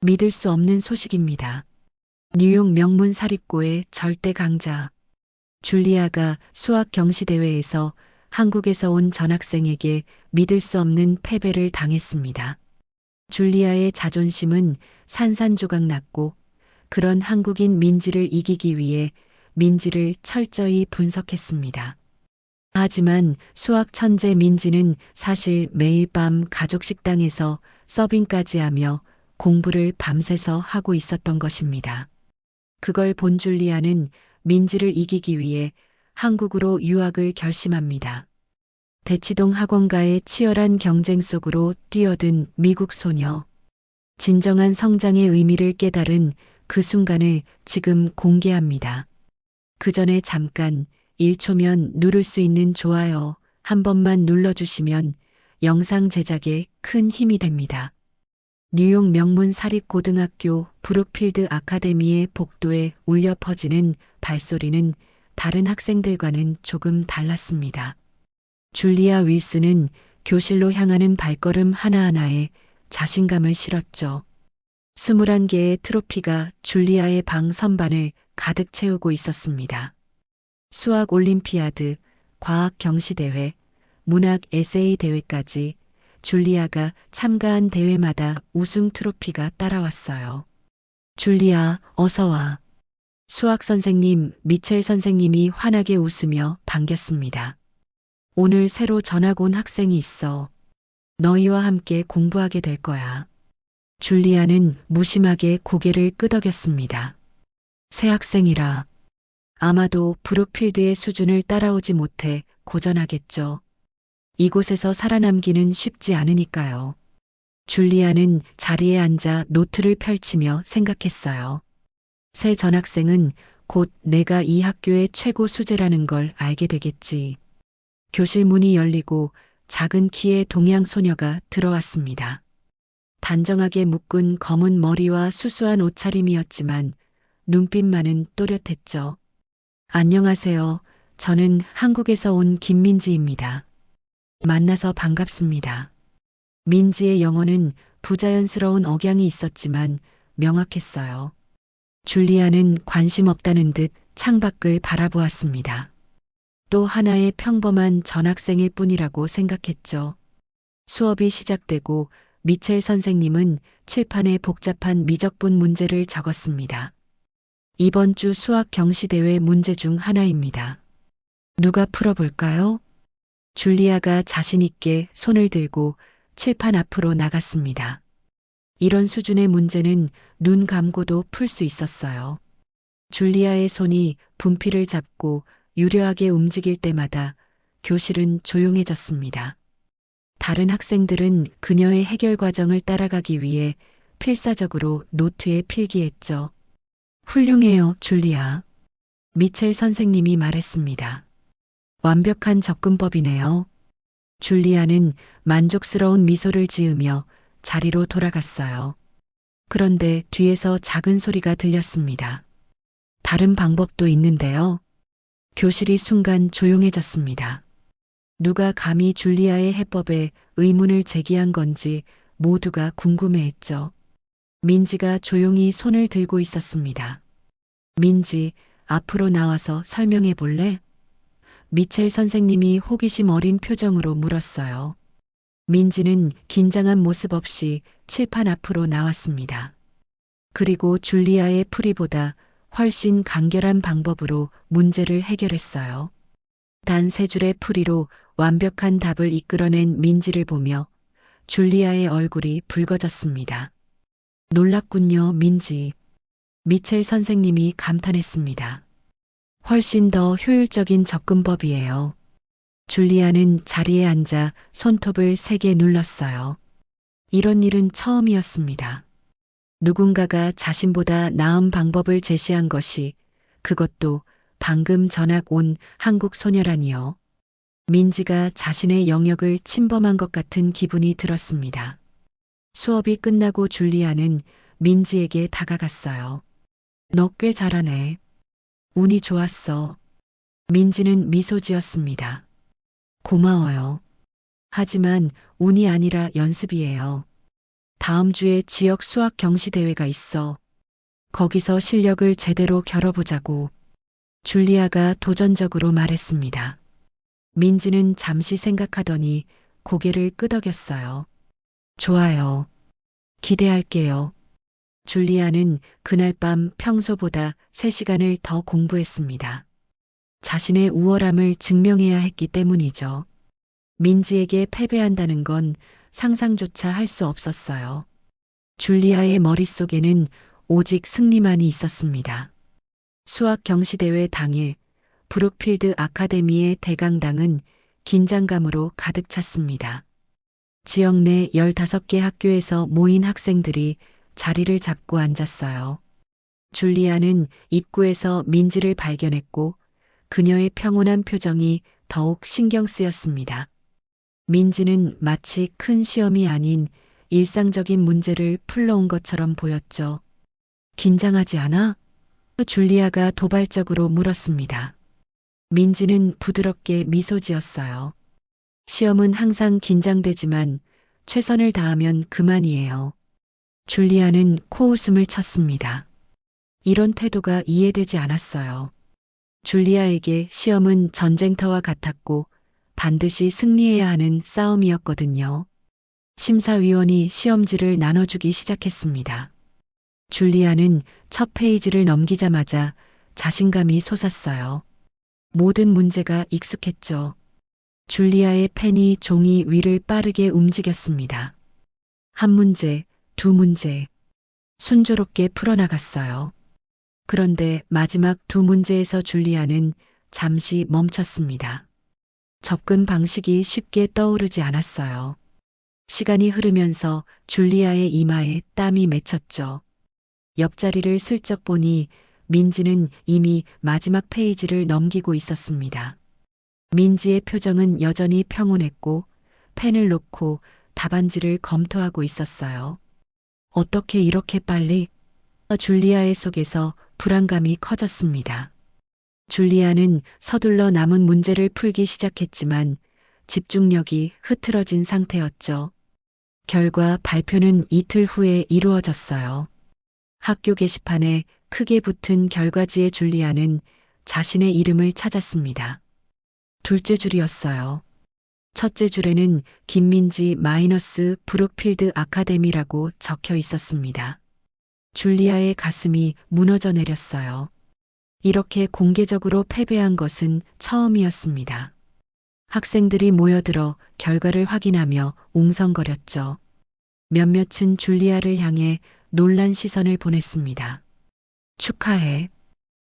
믿을 수 없는 소식입니다. 뉴욕 명문 사립고의 절대 강자 줄리아가 수학 경시대회에서 한국에서 온 전학생에게 믿을 수 없는 패배를 당했습니다. 줄리아의 자존심은 산산조각 났고 그런 한국인 민지를 이기기 위해 민지를 철저히 분석했습니다. 하지만 수학 천재 민지는 사실 매일 밤 가족 식당에서 서빙까지 하며 공부를 밤새서 하고 있었던 것입니다. 그걸 본 줄리아는 민지를 이기기 위해 한국으로 유학을 결심합니다. 대치동 학원가의 치열한 경쟁 속으로 뛰어든 미국 소녀. 진정한 성장의 의미를 깨달은 그 순간을 지금 공개합니다. 그 전에 잠깐 1초면 누를 수 있는 좋아요 한 번만 눌러주시면 영상 제작에 큰 힘이 됩니다. 뉴욕 명문 사립고등학교 브룩필드 아카데미의 복도에 울려 퍼지는 발소리는 다른 학생들과는 조금 달랐습니다. 줄리아 윌슨은 교실로 향하는 발걸음 하나하나에 자신감을 실었죠. 21개의 트로피가 줄리아의 방 선반을 가득 채우고 있었습니다. 수학 올림피아드, 과학 경시대회, 문학 에세이 대회까지 줄리아가 참가한 대회마다 우승 트로피가 따라왔어요. 줄리아, 어서 와. 수학 선생님, 미첼 선생님이 환하게 웃으며 반겼습니다. 오늘 새로 전학 온 학생이 있어. 너희와 함께 공부하게 될 거야. 줄리아는 무심하게 고개를 끄덕였습니다. 새 학생이라 아마도 브룩필드의 수준을 따라오지 못해 고전하겠죠. 이곳에서 살아남기는 쉽지 않으니까요. 줄리아는 자리에 앉아 노트를 펼치며 생각했어요. 새 전학생은 곧 내가 이 학교의 최고 수재라는 걸 알게 되겠지. 교실 문이 열리고 작은 키의 동양 소녀가 들어왔습니다. 단정하게 묶은 검은 머리와 수수한 옷차림이었지만 눈빛만은 또렷했죠. 안녕하세요. 저는 한국에서 온 김민지입니다. 만나서 반갑습니다. 민지의 영어는 부자연스러운 억양이 있었지만 명확했어요. 줄리아는 관심 없다는 듯 창밖을 바라보았습니다. 또 하나의 평범한 전학생일 뿐이라고 생각했죠. 수업이 시작되고 미첼 선생님은 칠판에 복잡한 미적분 문제를 적었습니다. 이번 주 수학 경시대회 문제 중 하나입니다. 누가 풀어볼까요? 줄리아가 자신있게 손을 들고 칠판 앞으로 나갔습니다. 이런 수준의 문제는 눈 감고도 풀 수 있었어요. 줄리아의 손이 분필을 잡고 유려하게 움직일 때마다 교실은 조용해졌습니다. 다른 학생들은 그녀의 해결 과정을 따라가기 위해 필사적으로 노트에 필기했죠. 훌륭해요, 줄리아. 미첼 선생님이 말했습니다. 완벽한 접근법이네요. 줄리아는 만족스러운 미소를 지으며 자리로 돌아갔어요. 그런데 뒤에서 작은 소리가 들렸습니다. 다른 방법도 있는데요. 교실이 순간 조용해졌습니다. 누가 감히 줄리아의 해법에 의문을 제기한 건지 모두가 궁금해했죠. 민지가 조용히 손을 들고 있었습니다. 민지, 앞으로 나와서 설명해 볼래? 미첼 선생님이 호기심 어린 표정으로 물었어요. 민지는 긴장한 모습 없이 칠판 앞으로 나왔습니다. 그리고 줄리아의 풀이보다 훨씬 간결한 방법으로 문제를 해결했어요. 단 세 줄의 풀이로 완벽한 답을 이끌어낸 민지를 보며 줄리아의 얼굴이 붉어졌습니다. 놀랍군요, 민지. 미첼 선생님이 감탄했습니다. 훨씬 더 효율적인 접근법이에요. 줄리아는 자리에 앉아 손톱을 세게 눌렀어요. 이런 일은 처음이었습니다. 누군가가 자신보다 나은 방법을 제시한 것이 그것도 방금 전학 온 한국 소녀라니요. 민지가 자신의 영역을 침범한 것 같은 기분이 들었습니다. 수업이 끝나고 줄리아는 민지에게 다가갔어요. 너 꽤 잘하네. 운이 좋았어. 민지는 미소 지었습니다. 고마워요. 하지만 운이 아니라 연습이에요. 다음 주에 지역 수학 경시 대회가 있어. 거기서 실력을 제대로 겨뤄보자고 줄리아가 도전적으로 말했습니다. 민지는 잠시 생각하더니 고개를 끄덕였어요. 좋아요. 기대할게요. 줄리아는 그날 밤 평소보다 3시간을 더 공부했습니다. 자신의 우월함을 증명해야 했기 때문이죠. 민지에게 패배한다는 건 상상조차 할 수 없었어요. 줄리아의 머릿속에는 오직 승리만이 있었습니다. 수학 경시대회 당일 브룩필드 아카데미의 대강당은 긴장감으로 가득 찼습니다. 지역 내 15개 학교에서 모인 학생들이 자리를 잡고 앉았어요. 줄리아는 입구에서 민지를 발견했고 그녀의 평온한 표정이 더욱 신경 쓰였습니다. 민지는 마치 큰 시험이 아닌 일상적인 문제를 풀러온 것처럼 보였죠. 긴장하지 않아? 줄리아가 도발적으로 물었습니다. 민지는 부드럽게 미소 지었어요. 시험은 항상 긴장되지만 최선을 다하면 그만이에요. 줄리아는 코웃음을 쳤습니다. 이런 태도가 이해되지 않았어요. 줄리아에게 시험은 전쟁터와 같았고 반드시 승리해야 하는 싸움이었거든요. 심사위원이 시험지를 나눠주기 시작했습니다. 줄리아는 첫 페이지를 넘기자마자 자신감이 솟았어요. 모든 문제가 익숙했죠. 줄리아의 펜이 종이 위를 빠르게 움직였습니다. 한 문제, 두 문제. 순조롭게 풀어나갔어요. 그런데 마지막 두 문제에서 줄리아는 잠시 멈췄습니다. 접근 방식이 쉽게 떠오르지 않았어요. 시간이 흐르면서 줄리아의 이마에 땀이 맺혔죠. 옆자리를 슬쩍 보니 민지는 이미 마지막 페이지를 넘기고 있었습니다. 민지의 표정은 여전히 평온했고 펜을 놓고 답안지를 검토하고 있었어요. 어떻게 이렇게 빨리? 줄리아의 속에서 불안감이 커졌습니다. 줄리아는 서둘러 남은 문제를 풀기 시작했지만 집중력이 흐트러진 상태였죠. 결과 발표는 이틀 후에 이루어졌어요. 학교 게시판에 크게 붙은 결과지에 줄리아는 자신의 이름을 찾았습니다. 둘째 줄이었어요. 첫째 줄에는 김민지 마이너스 브룩필드 아카데미라고 적혀 있었습니다. 줄리아의 가슴이 무너져 내렸어요. 이렇게 공개적으로 패배한 것은 처음이었습니다. 학생들이 모여들어 결과를 확인하며 웅성거렸죠. 몇몇은 줄리아를 향해 놀란 시선을 보냈습니다. 축하해.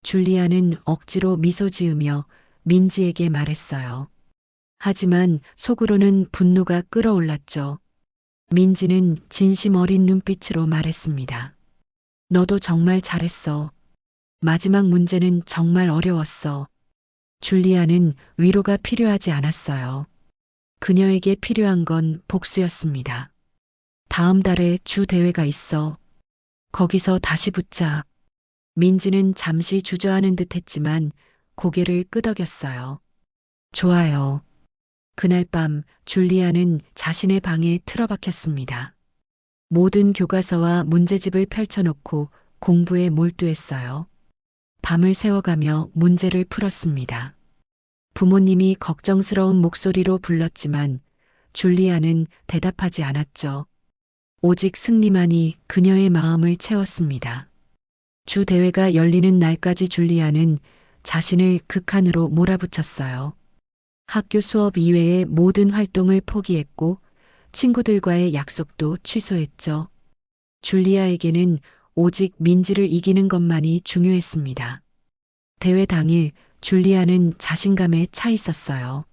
줄리아는 억지로 미소 지으며 민지에게 말했어요. 하지만 속으로는 분노가 끓어올랐죠. 민지는 진심 어린 눈빛으로 말했습니다. 너도 정말 잘했어. 마지막 문제는 정말 어려웠어. 줄리아는 위로가 필요하지 않았어요. 그녀에게 필요한 건 복수였습니다. 다음 달에 주 대회가 있어. 거기서 다시 붙자. 민지는 잠시 주저하는 듯 했지만 고개를 끄덕였어요. 좋아요. 그날 밤 줄리아는 자신의 방에 틀어박혔습니다. 모든 교과서와 문제집을 펼쳐놓고 공부에 몰두했어요. 밤을 새워가며 문제를 풀었습니다. 부모님이 걱정스러운 목소리로 불렀지만 줄리아는 대답하지 않았죠. 오직 승리만이 그녀의 마음을 채웠습니다. 주 대회가 열리는 날까지 줄리아는 자신을 극한으로 몰아붙였어요. 학교 수업 이외의 모든 활동을 포기했고 친구들과의 약속도 취소했죠. 줄리아에게는 오직 민지를 이기는 것만이 중요했습니다. 대회 당일 줄리아는 자신감에 차 있었어요.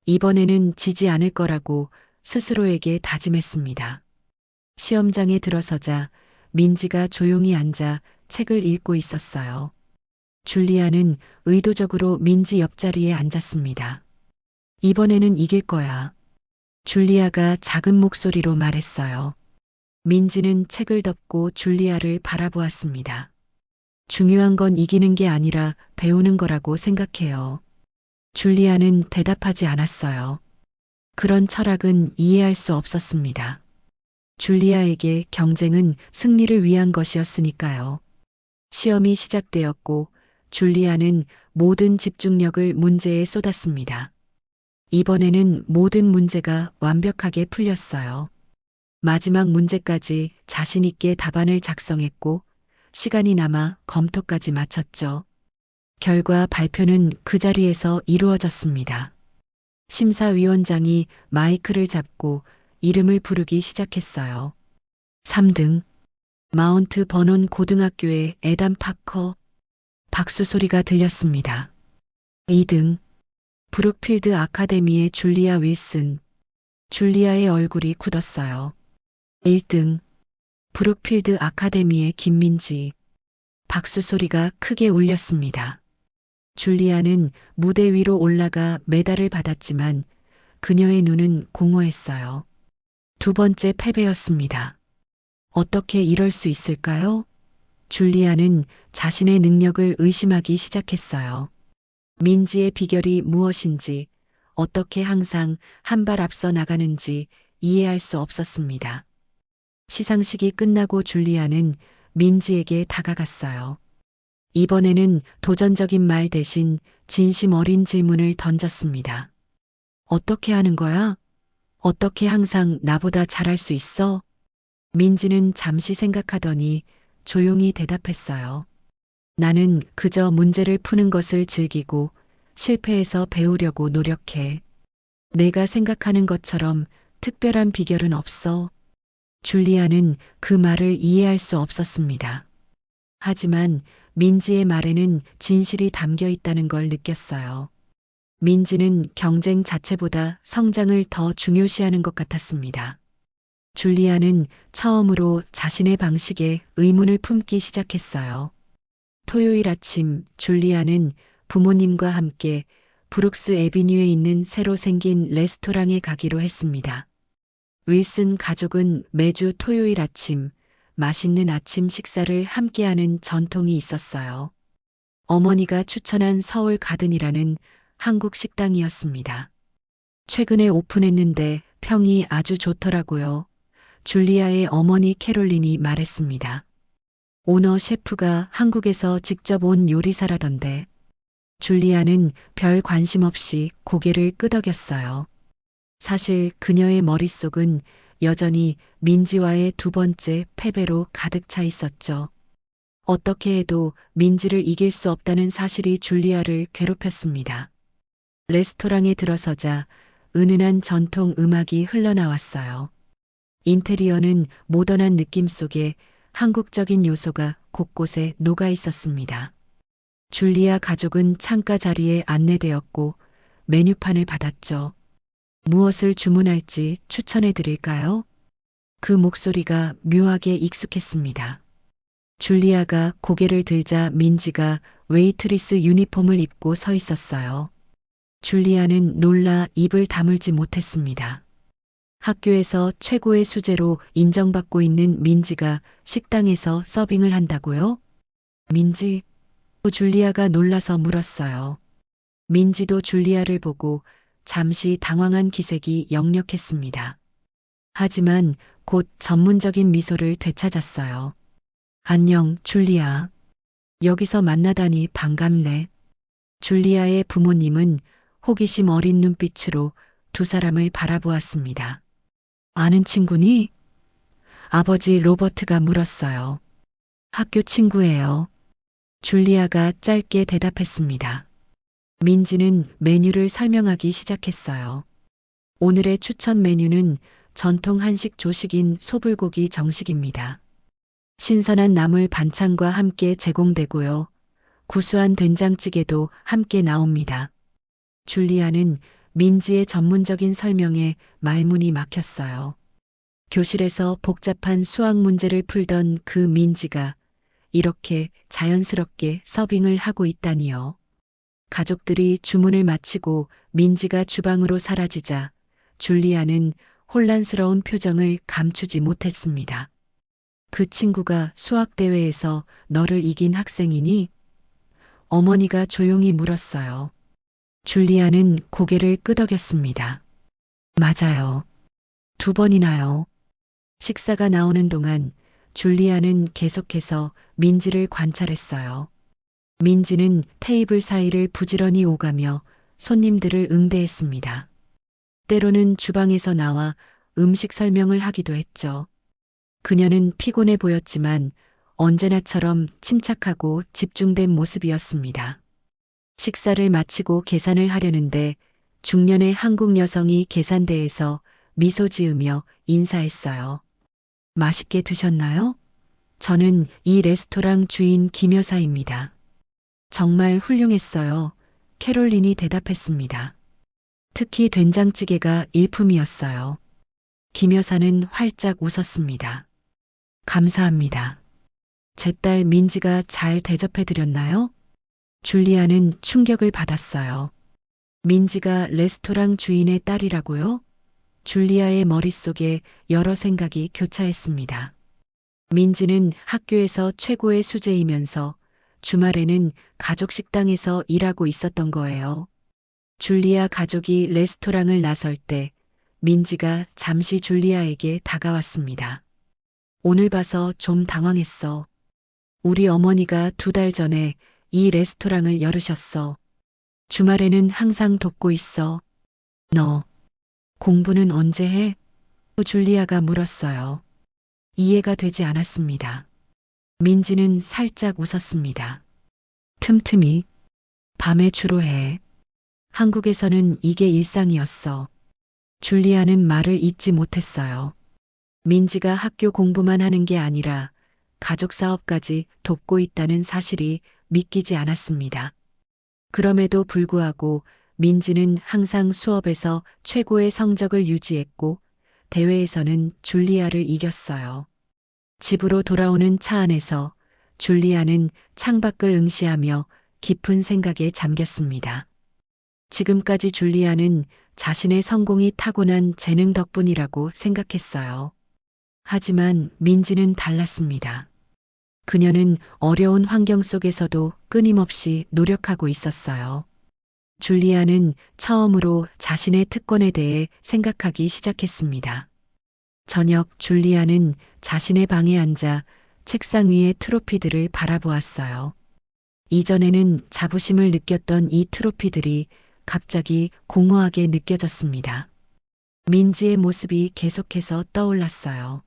이번에는 지지 않을 거라고 스스로에게 다짐했습니다. 시험장에 들어서자 민지가 조용히 앉아 책을 읽고 있었어요. 줄리아는 의도적으로 민지 옆자리에 앉았습니다. 이번에는 이길 거야. 줄리아가 작은 목소리로 말했어요. 민지는 책을 덮고 줄리아를 바라보았습니다. 중요한 건 이기는 게 아니라 배우는 거라고 생각해요. 줄리아는 대답하지 않았어요. 그런 철학은 이해할 수 없었습니다. 줄리아에게 경쟁은 승리를 위한 것이었으니까요. 시험이 시작되었고 줄리아는 모든 집중력을 문제에 쏟았습니다. 이번에는 모든 문제가 완벽하게 풀렸어요. 마지막 문제까지 자신 있게 답안을 작성했고 시간이 남아 검토까지 마쳤죠. 결과 발표는 그 자리에서 이루어졌습니다. 심사위원장이 마이크를 잡고 이름을 부르기 시작했어요. 3등 마운트 버논 고등학교의 에단 파커. 박수 소리가 들렸습니다. 2등 브룩필드 아카데미의 줄리아 윌슨. 줄리아의 얼굴이 굳었어요. 1등 브룩필드 아카데미의 김민지. 박수 소리가 크게 울렸습니다. 줄리아는 무대 위로 올라가 메달을 받았지만 그녀의 눈은 공허했어요. 두 번째 패배였습니다. 어떻게 이럴 수 있을까요? 줄리아는 자신의 능력을 의심하기 시작했어요. 민지의 비결이 무엇인지, 어떻게 항상 한 발 앞서 나가는지 이해할 수 없었습니다. 시상식이 끝나고 줄리아는 민지에게 다가갔어요. 이번에는 도전적인 말 대신 진심 어린 질문을 던졌습니다. 어떻게 하는 거야? 어떻게 항상 나보다 잘할 수 있어? 민지는 잠시 생각하더니 조용히 대답했어요. 나는 그저 문제를 푸는 것을 즐기고 실패해서 배우려고 노력해. 내가 생각하는 것처럼 특별한 비결은 없어. 줄리아는 그 말을 이해할 수 없었습니다. 하지만 민지의 말에는 진실이 담겨 있다는 걸 느꼈어요. 민지는 경쟁 자체보다 성장을 더 중요시하는 것 같았습니다. 줄리아는 처음으로 자신의 방식에 의문을 품기 시작했어요. 토요일 아침 줄리아는 부모님과 함께 브룩스 애비뉴에 있는 새로 생긴 레스토랑에 가기로 했습니다. 윌슨 가족은 매주 토요일 아침 맛있는 아침 식사를 함께하는 전통이 있었어요. 어머니가 추천한 서울 가든이라는 한국 식당이었습니다. 최근에 오픈했는데 평이 아주 좋더라고요. 줄리아의 어머니 캐롤린이 말했습니다. 오너 셰프가 한국에서 직접 온 요리사라던데. 줄리아는 별 관심 없이 고개를 끄덕였어요. 사실 그녀의 머릿속은 여전히 민지와의 두 번째 패배로 가득 차 있었죠. 어떻게 해도 민지를 이길 수 없다는 사실이 줄리아를 괴롭혔습니다. 레스토랑에 들어서자 은은한 전통 음악이 흘러나왔어요. 인테리어는 모던한 느낌 속에 한국적인 요소가 곳곳에 녹아 있었습니다. 줄리아 가족은 창가 자리에 안내되었고 메뉴판을 받았죠. 무엇을 주문할지 추천해 드릴까요? 그 목소리가 묘하게 익숙했습니다. 줄리아가 고개를 들자 민지가 웨이트리스 유니폼을 입고 서 있었어요. 줄리아는 놀라 입을 다물지 못했습니다. 학교에서 최고의 수재로 인정받고 있는 민지가 식당에서 서빙을 한다고요? 민지? 줄리아가 놀라서 물었어요. 민지도 줄리아를 보고 잠시 당황한 기색이 역력했습니다. 하지만 곧 전문적인 미소를 되찾았어요. 안녕, 줄리아. 여기서 만나다니 반갑네. 줄리아의 부모님은 호기심 어린 눈빛으로 두 사람을 바라보았습니다. 아는 친구니? 아버지 로버트가 물었어요. 학교 친구예요. 줄리아가 짧게 대답했습니다. 민지는 메뉴를 설명하기 시작했어요. 오늘의 추천 메뉴는 전통 한식 조식인 소불고기 정식입니다. 신선한 나물 반찬과 함께 제공되고요. 구수한 된장찌개도 함께 나옵니다. 줄리아는 민지의 전문적인 설명에 말문이 막혔어요. 교실에서 복잡한 수학 문제를 풀던 그 민지가 이렇게 자연스럽게 서빙을 하고 있다니요. 가족들이 주문을 마치고 민지가 주방으로 사라지자 줄리아는 혼란스러운 표정을 감추지 못했습니다. 그 친구가 수학대회에서 너를 이긴 학생이니? 어머니가 조용히 물었어요. 줄리아는 고개를 끄덕였습니다. 맞아요. 두 번이나요. 식사가 나오는 동안 줄리아는 계속해서 민지를 관찰했어요. 민지는 테이블 사이를 부지런히 오가며 손님들을 응대했습니다. 때로는 주방에서 나와 음식 설명을 하기도 했죠. 그녀는 피곤해 보였지만 언제나처럼 침착하고 집중된 모습이었습니다. 식사를 마치고 계산을 하려는데 중년의 한국 여성이 계산대에서 미소 지으며 인사했어요. 맛있게 드셨나요? 저는 이 레스토랑 주인 김 여사입니다. 정말 훌륭했어요. 캐롤린이 대답했습니다. 특히 된장찌개가 일품이었어요. 김 여사는 활짝 웃었습니다. 감사합니다. 제 딸 민지가 잘 대접해 드렸나요? 줄리아는 충격을 받았어요. 민지가 레스토랑 주인의 딸이라고요? 줄리아의 머릿속에 여러 생각이 교차했습니다. 민지는 학교에서 최고의 수재이면서 주말에는 가족 식당에서 일하고 있었던 거예요. 줄리아 가족이 레스토랑을 나설 때 민지가 잠시 줄리아에게 다가왔습니다. 오늘 봐서 좀 당황했어. 우리 어머니가 2달 전에 이 레스토랑을 열으셨어. 주말에는 항상 돕고 있어. 너 공부는 언제 해? 줄리아가 물었어요. 이해가 되지 않았습니다. 민지는 살짝 웃었습니다. 틈틈이 밤에 주로 해. 한국에서는 이게 일상이었어. 줄리아는 말을 잇지 못했어요. 민지가 학교 공부만 하는 게 아니라 가족 사업까지 돕고 있다는 사실이 믿기지 않았습니다. 그럼에도 불구하고 민지는 항상 수업에서 최고의 성적을 유지했고 대회에서는 줄리아를 이겼어요. 집으로 돌아오는 차 안에서 줄리아는 창밖을 응시하며 깊은 생각에 잠겼습니다. 지금까지 줄리아는 자신의 성공이 타고난 재능 덕분이라고 생각했어요. 하지만 민지는 달랐습니다. 그녀는 어려운 환경 속에서도 끊임없이 노력하고 있었어요. 줄리아는 처음으로 자신의 특권에 대해 생각하기 시작했습니다. 저녁 줄리아는 자신의 방에 앉아 책상 위의 트로피들을 바라보았어요. 이전에는 자부심을 느꼈던 이 트로피들이 갑자기 공허하게 느껴졌습니다. 민지의 모습이 계속해서 떠올랐어요.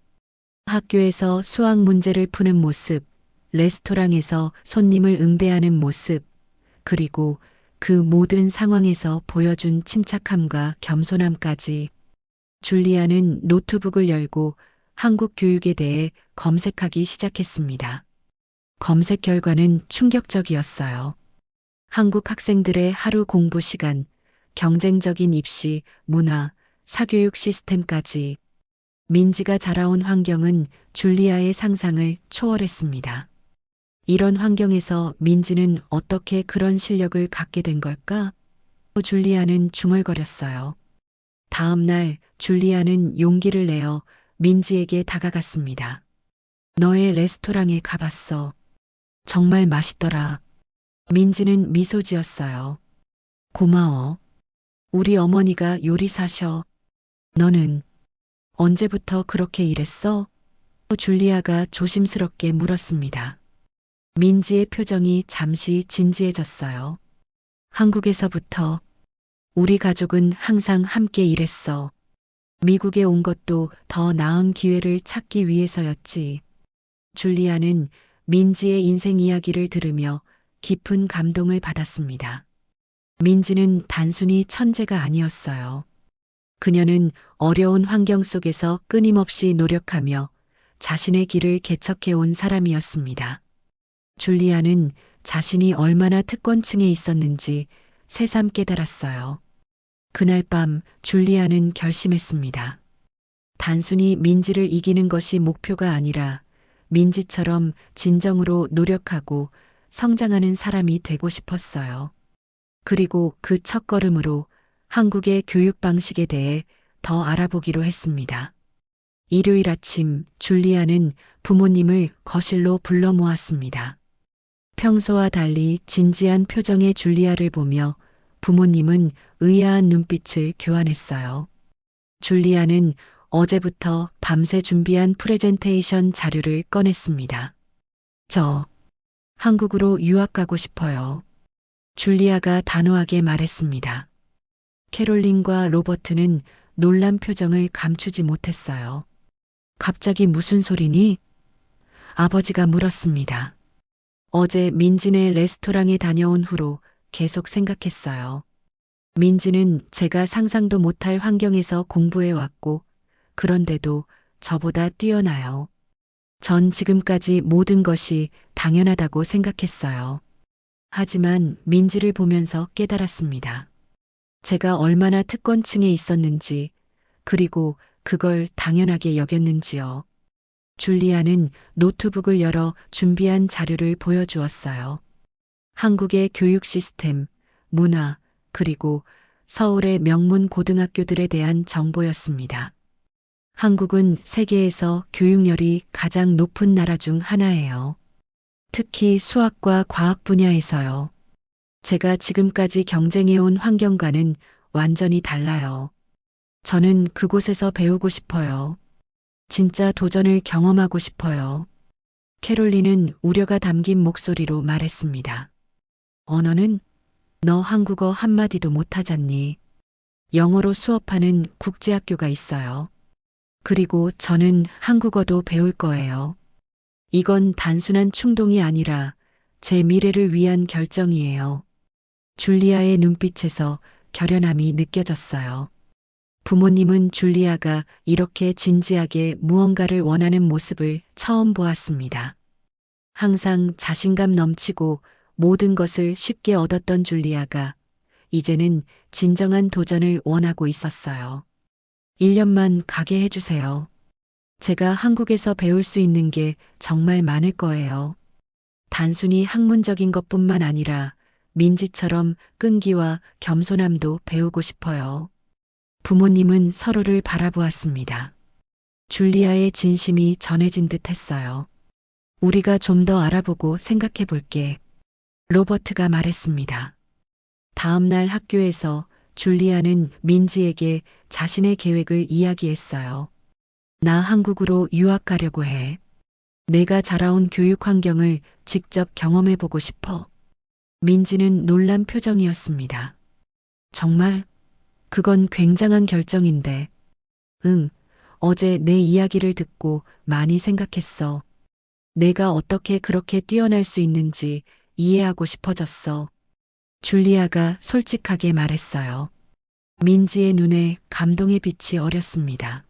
학교에서 수학 문제를 푸는 모습, 레스토랑에서 손님을 응대하는 모습, 그리고 그 모든 상황에서 보여준 침착함과 겸손함까지. 줄리아는 노트북을 열고 한국 교육에 대해 검색하기 시작했습니다. 검색 결과는 충격적이었어요. 한국 학생들의 하루 공부 시간, 경쟁적인 입시, 문화, 사교육 시스템까지. 민지가 자라온 환경은 줄리아의 상상을 초월했습니다. 이런 환경에서 민지는 어떻게 그런 실력을 갖게 된 걸까? 줄리아는 중얼거렸어요. 다음 날 줄리아는 용기를 내어 민지에게 다가갔습니다. 너의 레스토랑에 가봤어. 정말 맛있더라. 민지는 미소 지었어요. 고마워. 우리 어머니가 요리사셔. 너는 언제부터 그렇게 일했어? 줄리아가 조심스럽게 물었습니다. 민지의 표정이 잠시 진지해졌어요. 한국에서부터. 우리 가족은 항상 함께 일했어. 미국에 온 것도 더 나은 기회를 찾기 위해서였지. 줄리아는 민지의 인생 이야기를 들으며 깊은 감동을 받았습니다. 민지는 단순히 천재가 아니었어요. 그녀는 어려운 환경 속에서 끊임없이 노력하며 자신의 길을 개척해온 사람이었습니다. 줄리아는 자신이 얼마나 특권층에 있었는지 새삼 깨달았어요. 그날 밤 줄리아는 결심했습니다. 단순히 민지를 이기는 것이 목표가 아니라 민지처럼 진정으로 노력하고 성장하는 사람이 되고 싶었어요. 그리고 그 첫걸음으로 한국의 교육 방식에 대해 더 알아보기로 했습니다. 일요일 아침 줄리아는 부모님을 거실로 불러 모았습니다. 평소와 달리 진지한 표정의 줄리아를 보며 부모님은 의아한 눈빛을 교환했어요. 줄리아는 어제부터 밤새 준비한 프레젠테이션 자료를 꺼냈습니다. 저 한국으로 유학 가고 싶어요. 줄리아가 단호하게 말했습니다. 캐롤린과 로버트는 놀란 표정을 감추지 못했어요. 갑자기 무슨 소리니? 아버지가 물었습니다. 어제 민지네 레스토랑에 다녀온 후로 계속 생각했어요. 민지는 제가 상상도 못할 환경에서 공부해 왔고, 그런데도 저보다 뛰어나요. 전 지금까지 모든 것이 당연하다고 생각했어요. 하지만 민지를 보면서 깨달았습니다. 제가 얼마나 특권층에 있었는지, 그리고 그걸 당연하게 여겼는지요. 줄리아는 노트북을 열어 준비한 자료를 보여주었어요. 한국의 교육 시스템, 문화, 그리고 서울의 명문 고등학교들에 대한 정보였습니다. 한국은 세계에서 교육열이 가장 높은 나라 중 하나예요. 특히 수학과 과학 분야에서요. 제가 지금까지 경쟁해온 환경과는 완전히 달라요. 저는 그곳에서 배우고 싶어요. 진짜 도전을 경험하고 싶어요. 캐롤린은 우려가 담긴 목소리로 말했습니다. 언어는? 너 한국어 한마디도 못하잖니. 영어로 수업하는 국제학교가 있어요. 그리고 저는 한국어도 배울 거예요. 이건 단순한 충동이 아니라 제 미래를 위한 결정이에요. 줄리아의 눈빛에서 결연함이 느껴졌어요. 부모님은 줄리아가 이렇게 진지하게 무언가를 원하는 모습을 처음 보았습니다. 항상 자신감 넘치고 모든 것을 쉽게 얻었던 줄리아가 이제는 진정한 도전을 원하고 있었어요. 1년만 가게 해주세요. 제가 한국에서 배울 수 있는 게 정말 많을 거예요. 단순히 학문적인 것뿐만 아니라 민지처럼 끈기와 겸손함도 배우고 싶어요. 부모님은 서로를 바라보았습니다. 줄리아의 진심이 전해진 듯 했어요. 우리가 좀 더 알아보고 생각해 볼게. 로버트가 말했습니다. 다음 날 학교에서 줄리아는 민지에게 자신의 계획을 이야기했어요. 나 한국으로 유학 가려고 해. 내가 자라온 교육 환경을 직접 경험해 보고 싶어. 민지는 놀란 표정이었습니다. 정말? 그건 굉장한 결정인데. 응, 어제 내 이야기를 듣고 많이 생각했어. 내가 어떻게 그렇게 뛰어날 수 있는지 이해하고 싶어졌어. 줄리아가 솔직하게 말했어요. 민지의 눈에 감동의 빛이 어렸습니다.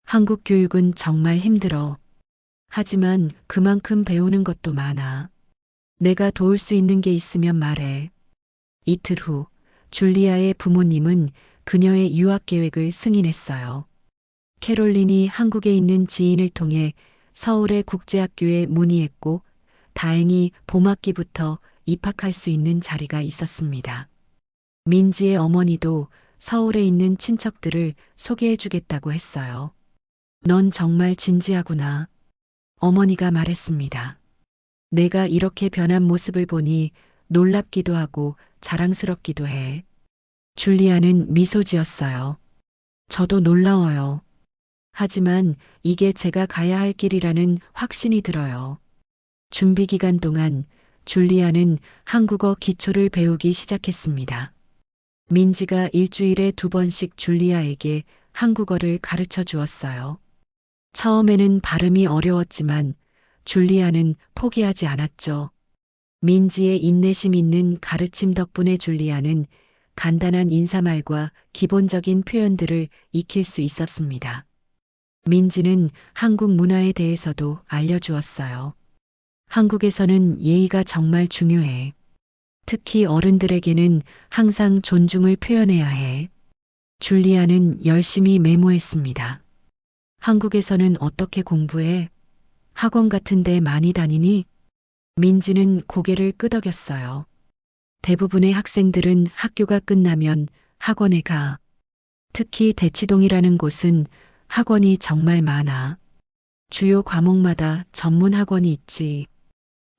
한국 교육은 정말 힘들어. 하지만 그만큼 배우는 것도 많아. 내가 도울 수 있는 게 있으면 말해. 이틀 후, 줄리아의 부모님은 그녀의 유학 계획을 승인했어요. 캐롤린이 한국에 있는 지인을 통해 서울의 국제학교에 문의했고, 다행히 봄학기부터 입학할 수 있는 자리가 있었습니다. 민지의 어머니도 서울에 있는 친척들을 소개해 주겠다고 했어요. 넌 정말 진지하구나. 어머니가 말했습니다. 내가 이렇게 변한 모습을 보니 놀랍기도 하고 자랑스럽기도 해. 줄리아는 미소 지었어요. 저도 놀라워요. 하지만 이게 제가 가야 할 길이라는 확신이 들어요. 준비 기간 동안 줄리아는 한국어 기초를 배우기 시작했습니다. 민지가 일주일에 2번씩 줄리아에게 한국어를 가르쳐 주었어요. 처음에는 발음이 어려웠지만 줄리아는 포기하지 않았죠. 민지의 인내심 있는 가르침 덕분에 줄리아는 간단한 인사말과 기본적인 표현들을 익힐 수 있었습니다. 민지는 한국 문화에 대해서도 알려주었어요. 한국에서는 예의가 정말 중요해. 특히 어른들에게는 항상 존중을 표현해야 해. 줄리아는 열심히 메모했습니다. 한국에서는 어떻게 공부해? 학원 같은 데 많이 다니니? 민지는 고개를 끄덕였어요. 대부분의 학생들은 학교가 끝나면 학원에 가. 특히 대치동이라는 곳은 학원이 정말 많아. 주요 과목마다 전문 학원이 있지.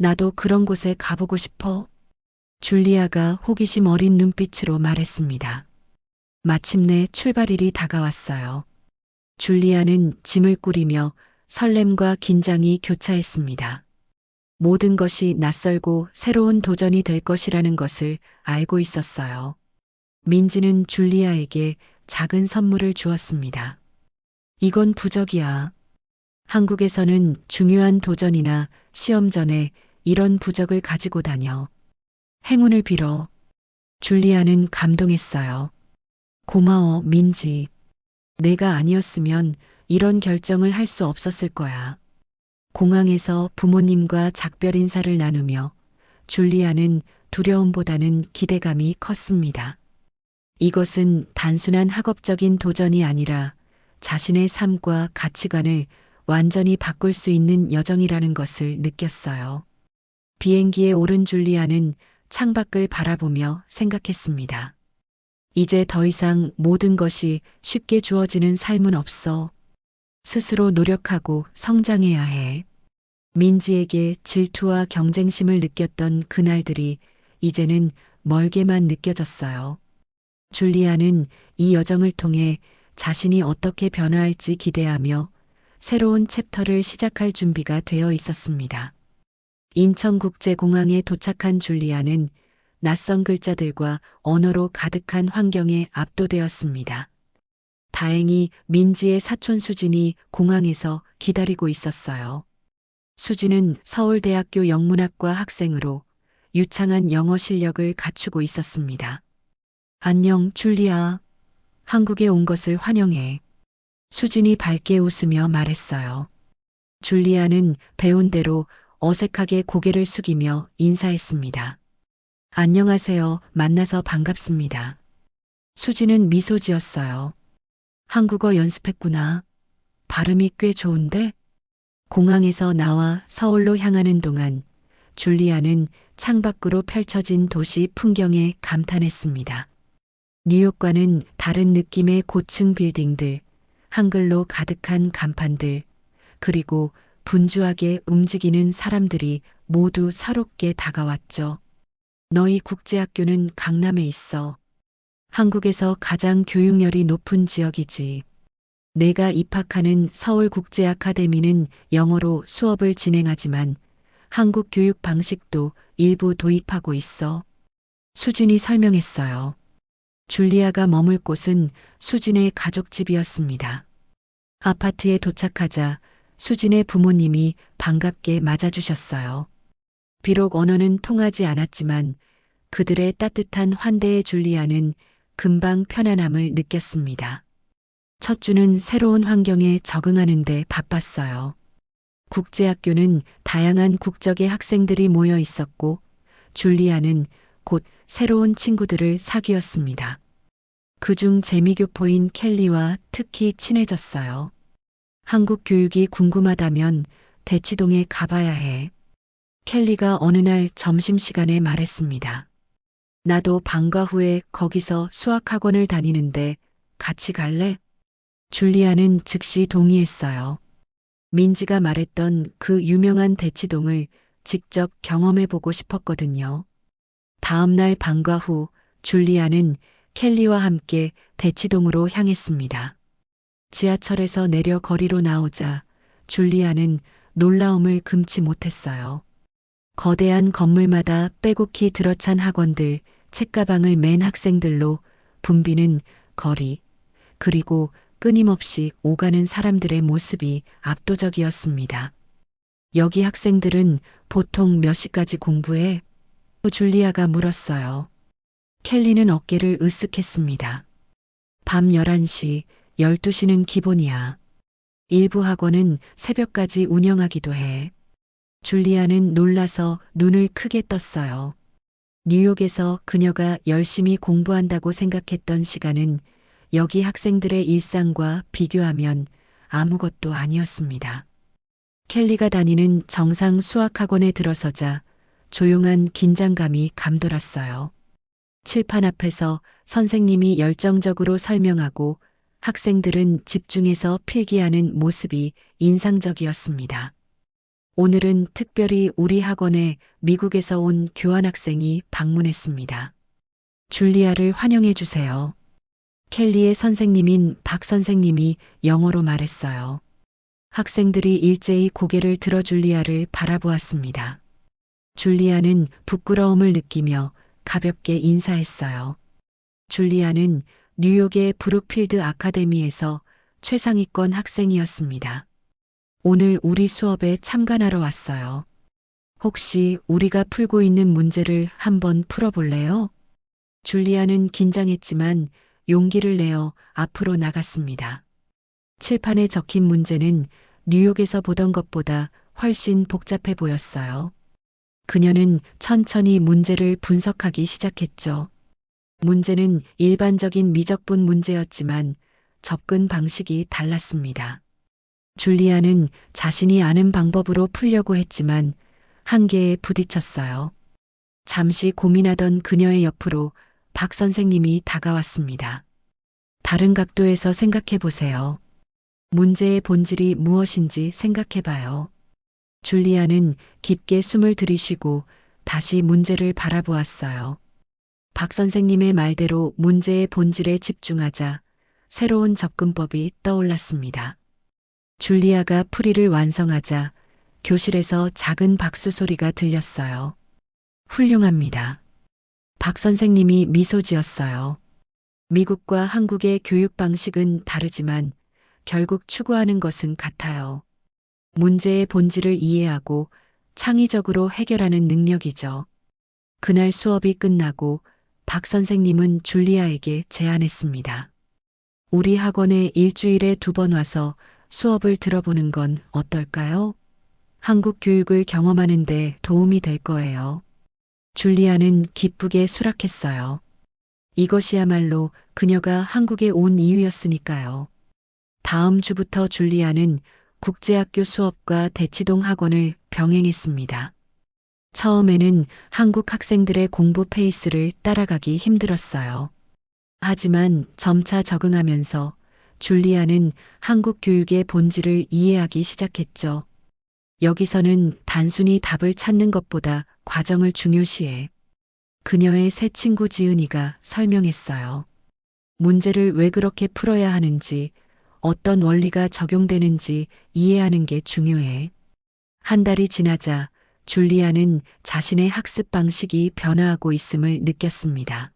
나도 그런 곳에 가보고 싶어. 줄리아가 호기심 어린 눈빛으로 말했습니다. 마침내 출발일이 다가왔어요. 줄리아는 짐을 꾸리며 설렘과 긴장이 교차했습니다. 모든 것이 낯설고 새로운 도전이 될 것이라는 것을 알고 있었어요. 민지는 줄리아에게 작은 선물을 주었습니다. 이건 부적이야. 한국에서는 중요한 도전이나 시험 전에 이런 부적을 가지고 다녀. 행운을 빌어. 줄리아는 감동했어요. 고마워, 민지. 내가 아니었으면 이런 결정을 할 수 없었을 거야. 공항에서 부모님과 작별 인사를 나누며 줄리아는 두려움보다는 기대감이 컸습니다. 이것은 단순한 학업적인 도전이 아니라 자신의 삶과 가치관을 완전히 바꿀 수 있는 여정이라는 것을 느꼈어요. 비행기에 오른 줄리아는 창밖을 바라보며 생각했습니다. 이제 더 이상 모든 것이 쉽게 주어지는 삶은 없어. 스스로 노력하고 성장해야 해. 민지에게 질투와 경쟁심을 느꼈던 그날들이 이제는 멀게만 느껴졌어요. 줄리아는 이 여정을 통해 자신이 어떻게 변화할지 기대하며 새로운 챕터를 시작할 준비가 되어 있었습니다. 인천국제공항에 도착한 줄리아는 낯선 글자들과 언어로 가득한 환경에 압도되었습니다. 다행히 민지의 사촌 수진이 공항에서 기다리고 있었어요. 수진은 서울대학교 영문학과 학생으로 유창한 영어 실력을 갖추고 있었습니다. 안녕, 줄리아. 한국에 온 것을 환영해. 수진이 밝게 웃으며 말했어요. 줄리아는 배운 대로 어색하게 고개를 숙이며 인사했습니다. 안녕하세요. 만나서 반갑습니다. 수진은 미소 지었어요. 한국어 연습했구나. 발음이 꽤 좋은데? 공항에서 나와 서울로 향하는 동안 줄리아는 창밖으로 펼쳐진 도시 풍경에 감탄했습니다. 뉴욕과는 다른 느낌의 고층 빌딩들, 한글로 가득한 간판들, 그리고 분주하게 움직이는 사람들이 모두 새롭게 다가왔죠. 너희 국제학교는 강남에 있어. 한국에서 가장 교육열이 높은 지역이지. 내가 입학하는 서울국제아카데미는 영어로 수업을 진행하지만 한국 교육 방식도 일부 도입하고 있어. 수진이 설명했어요. 줄리아가 머물 곳은 수진의 가족집이었습니다. 아파트에 도착하자 수진의 부모님이 반갑게 맞아주셨어요. 비록 언어는 통하지 않았지만 그들의 따뜻한 환대에 줄리아는 금방 편안함을 느꼈습니다. 첫 주는 새로운 환경에 적응하는 데 바빴어요. 국제학교는 다양한 국적의 학생들이 모여 있었고 줄리아는 곧 새로운 친구들을 사귀었습니다. 그중 재미교포인 켈리와 특히 친해졌어요. 한국 교육이 궁금하다면 대치동에 가봐야 해. 켈리가 어느 날 점심시간에 말했습니다. 나도 방과 후에 거기서 수학학원을 다니는데 같이 갈래? 줄리아는 즉시 동의했어요. 민지가 말했던 그 유명한 대치동을 직접 경험해보고 싶었거든요. 다음 날 방과 후 줄리아는 켈리와 함께 대치동으로 향했습니다. 지하철에서 내려 거리로 나오자 줄리아는 놀라움을 금치 못했어요. 거대한 건물마다 빼곡히 들어찬 학원들, 책가방을 맨 학생들로 붐비는 거리, 그리고 끊임없이 오가는 사람들의 모습이 압도적이었습니다. 여기 학생들은 보통 몇 시까지 공부해? 줄리아가 물었어요. 켈리는 어깨를 으쓱했습니다. 밤 11시, 12시는 기본이야. 일부 학원은 새벽까지 운영하기도 해. 줄리아는 놀라서 눈을 크게 떴어요. 뉴욕에서 그녀가 열심히 공부한다고 생각했던 시간은 여기 학생들의 일상과 비교하면 아무것도 아니었습니다. 켈리가 다니는 정상 수학학원에 들어서자 조용한 긴장감이 감돌았어요. 칠판 앞에서 선생님이 열정적으로 설명하고 학생들은 집중해서 필기하는 모습이 인상적이었습니다. 오늘은 특별히 우리 학원에 미국에서 온 교환학생이 방문했습니다. 줄리아를 환영해 주세요. 켈리의 선생님인 박 선생님이 영어로 말했어요. 학생들이 일제히 고개를 들어 줄리아를 바라보았습니다. 줄리아는 부끄러움을 느끼며 가볍게 인사했어요. 줄리아는 뉴욕의 브룩필드 아카데미에서 최상위권 학생이었습니다. 오늘 우리 수업에 참관하러 왔어요. 혹시 우리가 풀고 있는 문제를 한번 풀어볼래요? 줄리아는 긴장했지만 용기를 내어 앞으로 나갔습니다. 칠판에 적힌 문제는 뉴욕에서 보던 것보다 훨씬 복잡해 보였어요. 그녀는 천천히 문제를 분석하기 시작했죠. 문제는 일반적인 미적분 문제였지만 접근 방식이 달랐습니다. 줄리아는 자신이 아는 방법으로 풀려고 했지만 한계에 부딪혔어요. 잠시 고민하던 그녀의 옆으로 박 선생님이 다가왔습니다. 다른 각도에서 생각해 보세요. 문제의 본질이 무엇인지 생각해 봐요. 줄리아는 깊게 숨을 들이쉬고 다시 문제를 바라보았어요. 박 선생님의 말대로 문제의 본질에 집중하자 새로운 접근법이 떠올랐습니다. 줄리아가 풀이를 완성하자 교실에서 작은 박수 소리가 들렸어요. 훌륭합니다. 박 선생님이 미소 지었어요. 미국과 한국의 교육 방식은 다르지만 결국 추구하는 것은 같아요. 문제의 본질을 이해하고 창의적으로 해결하는 능력이죠. 그날 수업이 끝나고 박 선생님은 줄리아에게 제안했습니다. 우리 학원에 일주일에 2번 와서 수업을 들어보는 건 어떨까요? 한국 교육을 경험하는데 도움이 될 거예요. 줄리아는 기쁘게 수락했어요. 이것이야말로 그녀가 한국에 온 이유였으니까요. 다음 주부터 줄리아는 국제학교 수업과 대치동 학원을 병행했습니다. 처음에는 한국 학생들의 공부 페이스를 따라가기 힘들었어요. 하지만 점차 적응하면서 줄리아는 한국 교육의 본질을 이해하기 시작했죠. 여기서는 단순히 답을 찾는 것보다 과정을 중요시해. 그녀의 새 친구 지은이가 설명했어요. 문제를 왜 그렇게 풀어야 하는지, 어떤 원리가 적용되는지 이해하는 게 중요해. 한 달이 지나자 줄리아는 자신의 학습 방식이 변화하고 있음을 느꼈습니다.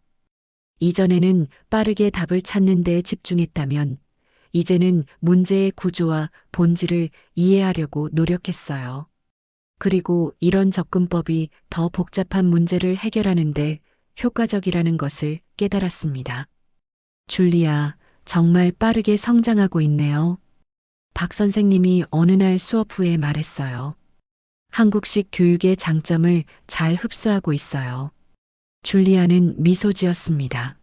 이전에는 빠르게 답을 찾는 데 집중했다면 이제는 문제의 구조와 본질을 이해하려고 노력했어요. 그리고 이런 접근법이 더 복잡한 문제를 해결하는데 효과적이라는 것을 깨달았습니다. 줄리아, 정말 빠르게 성장하고 있네요. 박 선생님이 어느 날 수업 후에 말했어요. 한국식 교육의 장점을 잘 흡수하고 있어요. 줄리아는 미소 지었습니다.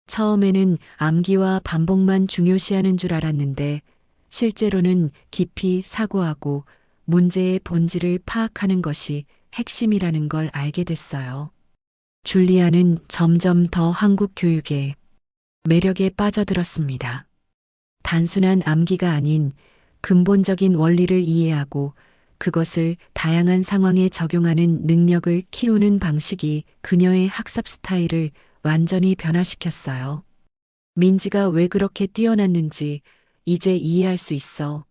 처음에는 암기와 반복만 중요시하는 줄 알았는데 실제로는 깊이 사고하고 문제의 본질을 파악하는 것이 핵심이라는 걸 알게 됐어요. 줄리아는 점점 더 한국 교육의 매력에 빠져들었습니다. 단순한 암기가 아닌 근본적인 원리를 이해하고 그것을 다양한 상황에 적용하는 능력을 키우는 방식이 그녀의 학습 스타일을 완전히 변화시켰어요. 민지가 왜 그렇게 뛰어났는지 이제 이해할 수 있어.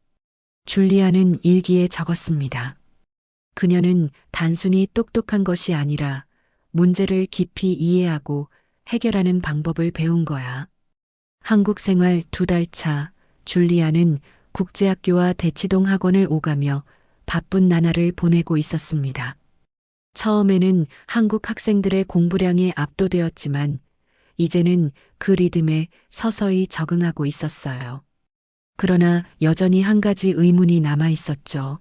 줄리아는 일기에 적었습니다. 그녀는 단순히 똑똑한 것이 아니라 문제를 깊이 이해하고 해결하는 방법을 배운 거야. 한국 생활 2달 차, 줄리아는 국제학교와 대치동 학원을 오가며 바쁜 나날을 보내고 있었습니다. 처음에는 한국 학생들의 공부량에 압도되었지만 이제는 그 리듬에 서서히 적응하고 있었어요. 그러나 여전히 한 가지 의문이 남아 있었죠.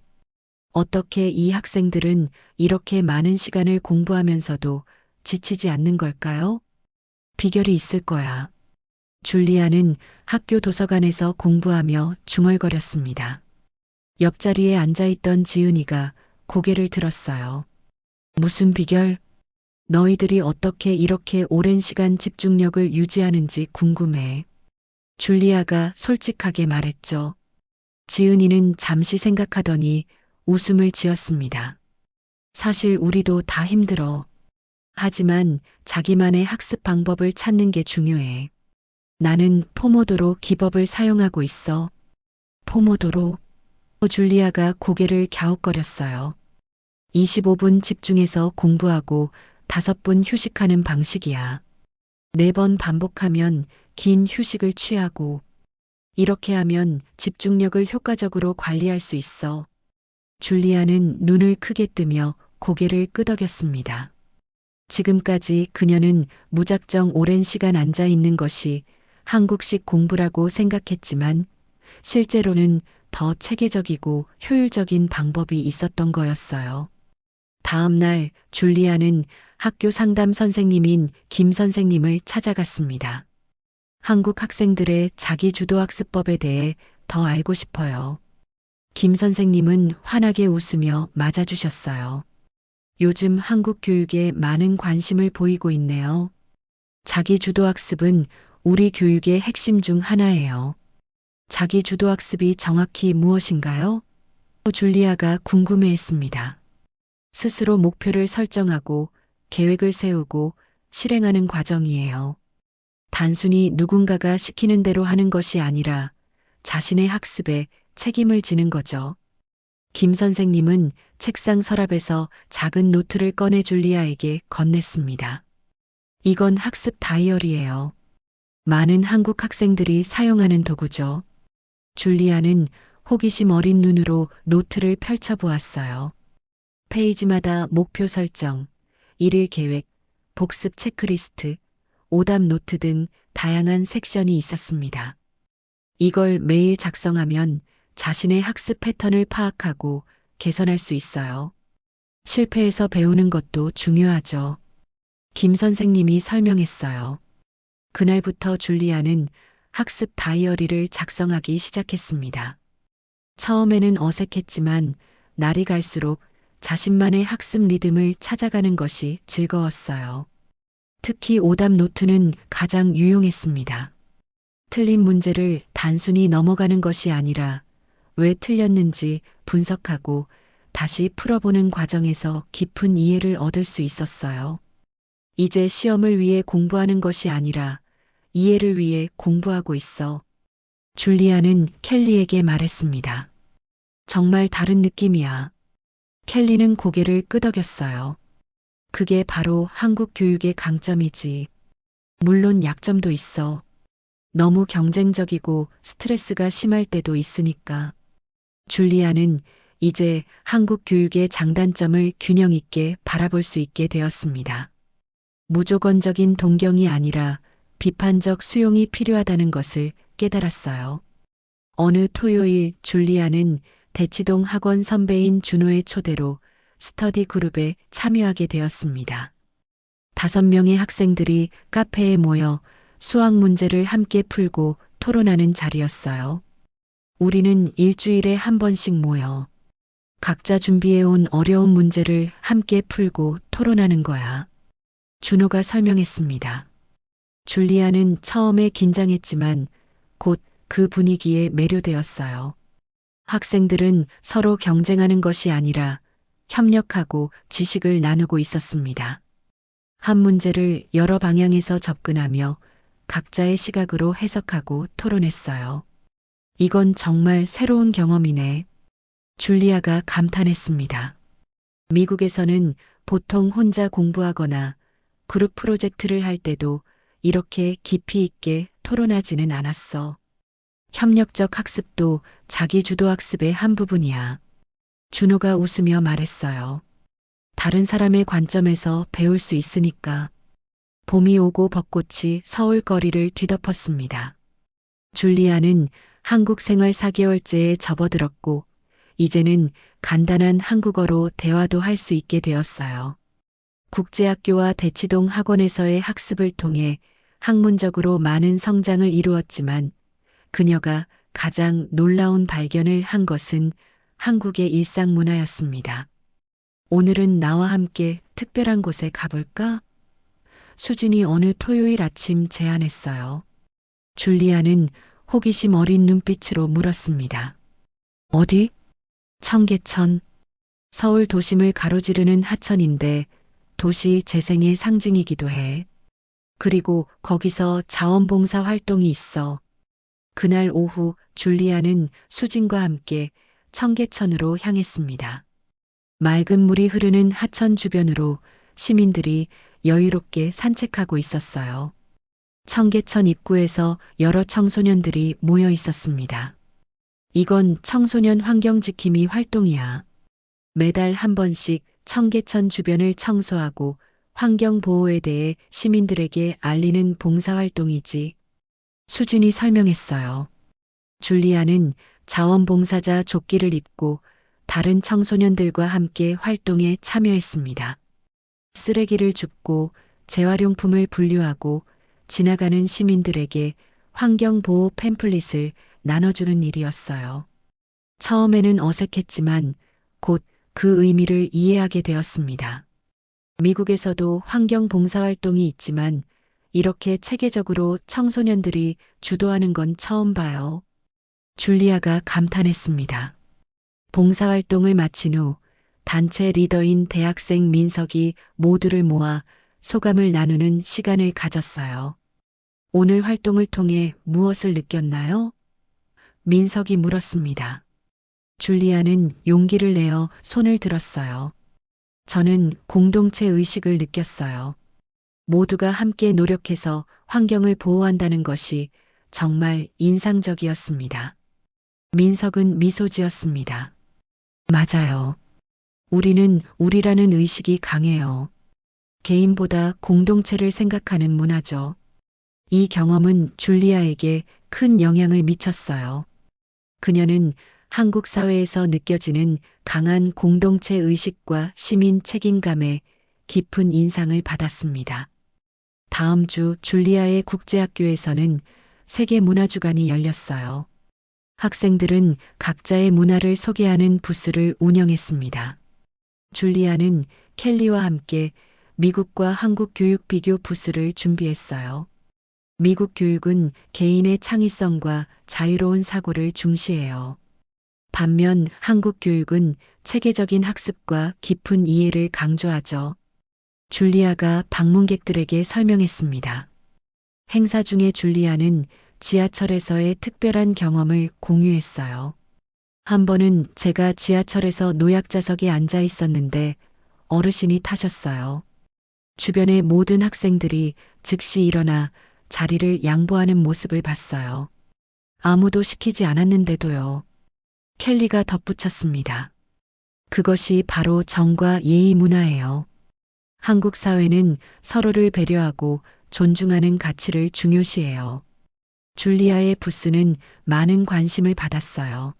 어떻게 이 학생들은 이렇게 많은 시간을 공부하면서도 지치지 않는 걸까요? 비결이 있을 거야. 줄리아는 학교 도서관에서 공부하며 중얼거렸습니다. 옆자리에 앉아있던 지은이가 고개를 들었어요. 무슨 비결? 너희들이 어떻게 이렇게 오랜 시간 집중력을 유지하는지 궁금해. 줄리아가 솔직하게 말했죠. 지은이는 잠시 생각하더니 웃음을 지었습니다. 사실 우리도 다 힘들어. 하지만 자기만의 학습 방법을 찾는 게 중요해. 나는 포모도로 기법을 사용하고 있어. 포모도로. 줄리아가 고개를 갸웃거렸어요. 25분 집중해서 공부하고 5분 휴식하는 방식이야. 4번 반복하면 긴 휴식을 취하고, 이렇게 하면 집중력을 효과적으로 관리할 수 있어. 줄리아는 눈을 크게 뜨며 고개를 끄덕였습니다. 지금까지 그녀는 무작정 오랜 시간 앉아 있는 것이 한국식 공부라고 생각했지만 실제로는 더 체계적이고 효율적인 방법이 있었던 거였어요. 다음 날 줄리아는 학교 상담 선생님인 김 선생님을 찾아갔습니다. 한국 학생들의 자기주도학습법에 대해 더 알고 싶어요. 김 선생님은 환하게 웃으며 맞아주셨어요. 요즘 한국 교육에 많은 관심을 보이고 있네요. 자기주도학습은 우리 교육의 핵심 중 하나예요. 자기주도학습이 정확히 무엇인가요? 줄리아가 궁금해했습니다. 스스로 목표를 설정하고 계획을 세우고 실행하는 과정이에요. 단순히 누군가가 시키는 대로 하는 것이 아니라 자신의 학습에 책임을 지는 거죠. 김 선생님은 책상 서랍에서 작은 노트를 꺼내 줄리아에게 건넸습니다. 이건 학습 다이어리예요. 많은 한국 학생들이 사용하는 도구죠. 줄리아는 호기심 어린 눈으로 노트를 펼쳐보았어요. 페이지마다 목표 설정, 일일 계획, 복습 체크리스트, 오답 노트 등 다양한 섹션이 있었습니다. 이걸 매일 작성하면 자신의 학습 패턴을 파악하고 개선할 수 있어요. 실패해서 배우는 것도 중요하죠. 김 선생님이 설명했어요. 그날부터 줄리아는 학습 다이어리를 작성하기 시작했습니다. 처음에는 어색했지만 날이 갈수록 자신만의 학습 리듬을 찾아가는 것이 즐거웠어요. 특히 오답 노트는 가장 유용했습니다. 틀린 문제를 단순히 넘어가는 것이 아니라 왜 틀렸는지 분석하고 다시 풀어보는 과정에서 깊은 이해를 얻을 수 있었어요. 이제 시험을 위해 공부하는 것이 아니라 이해를 위해 공부하고 있어. 줄리아는 켈리에게 말했습니다. 정말 다른 느낌이야. 켈리는 고개를 끄덕였어요. 그게 바로 한국 교육의 강점이지. 물론 약점도 있어. 너무 경쟁적이고 스트레스가 심할 때도 있으니까. 줄리아는 이제 한국 교육의 장단점을 균형 있게 바라볼 수 있게 되었습니다. 무조건적인 동경이 아니라 비판적 수용이 필요하다는 것을 깨달았어요. 어느 토요일 줄리아는 대치동 학원 선배인 준호의 초대로 스터디 그룹에 참여하게 되었습니다. 5명의 학생들이 카페에 모여 수학 문제를 함께 풀고 토론하는 자리였어요. 우리는 일주일에 한 번씩 모여 각자 준비해온 어려운 문제를 함께 풀고 토론하는 거야. 준호가 설명했습니다. 줄리아는 처음에 긴장했지만 곧 그 분위기에 매료되었어요. 학생들은 서로 경쟁하는 것이 아니라 협력하고 지식을 나누고 있었습니다. 한 문제를 여러 방향에서 접근하며 각자의 시각으로 해석하고 토론했어요. 이건 정말 새로운 경험이네. 줄리아가 감탄했습니다. 미국에서는 보통 혼자 공부하거나 그룹 프로젝트를 할 때도 이렇게 깊이 있게 토론하지는 않았어. 협력적 학습도 자기주도 학습의 한 부분이야. 준호가 웃으며 말했어요. 다른 사람의 관점에서 배울 수 있으니까. 봄이 오고 벚꽃이 서울 거리를 뒤덮었습니다. 줄리아는 한국 생활 4개월째에 접어들었고 이제는 간단한 한국어로 대화도 할 수 있게 되었어요. 국제학교와 대치동 학원에서의 학습을 통해 학문적으로 많은 성장을 이루었지만 그녀가 가장 놀라운 발견을 한 것은 한국의 일상 문화였습니다. 오늘은 나와 함께 특별한 곳에 가볼까? 수진이 어느 토요일 아침 제안했어요. 줄리아는 호기심 어린 눈빛으로 물었습니다. 어디? 청계천. 서울 도심을 가로지르는 하천인데 도시 재생의 상징이기도 해. 그리고 거기서 자원봉사 활동이 있어. 그날 오후 줄리아는 수진과 함께 청계천으로 향했습니다. 맑은 물이 흐르는 하천 주변으로 시민들이 여유롭게 산책하고 있었어요. 청계천 입구에서 여러 청소년들이 모여 있었습니다. 이건 청소년 환경지킴이 활동이야. 매달 한 번씩 청계천 주변을 청소하고 환경보호에 대해 시민들에게 알리는 봉사활동이지. 수진이 설명했어요. 줄리아는 자원봉사자 조끼를 입고 다른 청소년들과 함께 활동에 참여했습니다. 쓰레기를 줍고 재활용품을 분류하고 지나가는 시민들에게 환경보호 팸플릿을 나눠주는 일이었어요. 처음에는 어색했지만 곧 그 의미를 이해하게 되었습니다. 미국에서도 환경봉사활동이 있지만 이렇게 체계적으로 청소년들이 주도하는 건 처음 봐요. 줄리아가 감탄했습니다. 봉사활동을 마친 후 단체 리더인 대학생 민석이 모두를 모아 소감을 나누는 시간을 가졌어요. 오늘 활동을 통해 무엇을 느꼈나요? 민석이 물었습니다. 줄리아는 용기를 내어 손을 들었어요. 저는 공동체 의식을 느꼈어요. 모두가 함께 노력해서 환경을 보호한다는 것이 정말 인상적이었습니다. 민석은 미소 지었습니다. 맞아요. 우리는 우리라는 의식이 강해요. 개인보다 공동체를 생각하는 문화죠. 이 경험은 줄리아에게 큰 영향을 미쳤어요. 그녀는 한국 사회에서 느껴지는 강한 공동체 의식과 시민 책임감에 깊은 인상을 받았습니다. 다음 주 줄리아의 국제학교에서는 세계문화주간이 열렸어요. 학생들은 각자의 문화를 소개하는 부스를 운영했습니다. 줄리아는 켈리와 함께 미국과 한국 교육 비교 부스를 준비했어요. 미국 교육은 개인의 창의성과 자유로운 사고를 중시해요. 반면 한국 교육은 체계적인 학습과 깊은 이해를 강조하죠. 줄리아가 방문객들에게 설명했습니다. 행사 중에 줄리아는 지하철에서의 특별한 경험을 공유했어요. 한 번은 제가 지하철에서 노약자석에 앉아 있었는데 어르신이 타셨어요. 주변의 모든 학생들이 즉시 일어나 자리를 양보하는 모습을 봤어요. 아무도 시키지 않았는데도요. 켈리가 덧붙였습니다. 그것이 바로 정과 예의 문화예요. 한국 사회는 서로를 배려하고 존중하는 가치를 중요시해요. 줄리아의 부스는 많은 관심을 받았어요.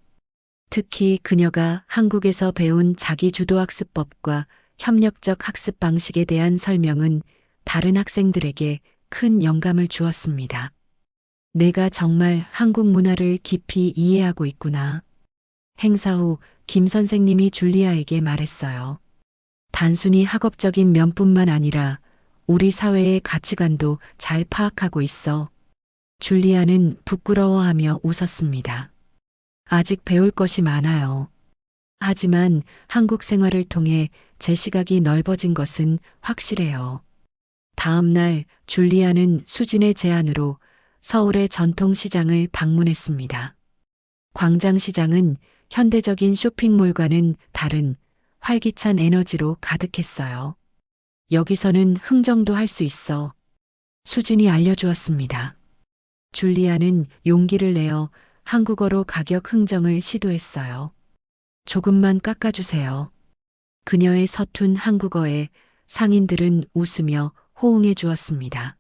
특히 그녀가 한국에서 배운 자기주도학습법과 협력적 학습 방식에 대한 설명은 다른 학생들에게 큰 영감을 주었습니다. 내가 정말 한국 문화를 깊이 이해하고 있구나. 행사 후 김 선생님이 줄리아에게 말했어요. 단순히 학업적인 면뿐만 아니라 우리 사회의 가치관도 잘 파악하고 있어. 줄리아는 부끄러워하며 웃었습니다. 아직 배울 것이 많아요. 하지만 한국 생활을 통해 제 시각이 넓어진 것은 확실해요. 다음 날 줄리아는 수진의 제안으로 서울의 전통시장을 방문했습니다. 광장시장은 현대적인 쇼핑몰과는 다른 활기찬 에너지로 가득했어요. 여기서는 흥정도 할 수 있어. 수진이 알려주었습니다. 줄리아는 용기를 내어 한국어로 가격 흥정을 시도했어요. 조금만 깎아주세요. 그녀의 서툰 한국어에 상인들은 웃으며 호응해 주었습니다.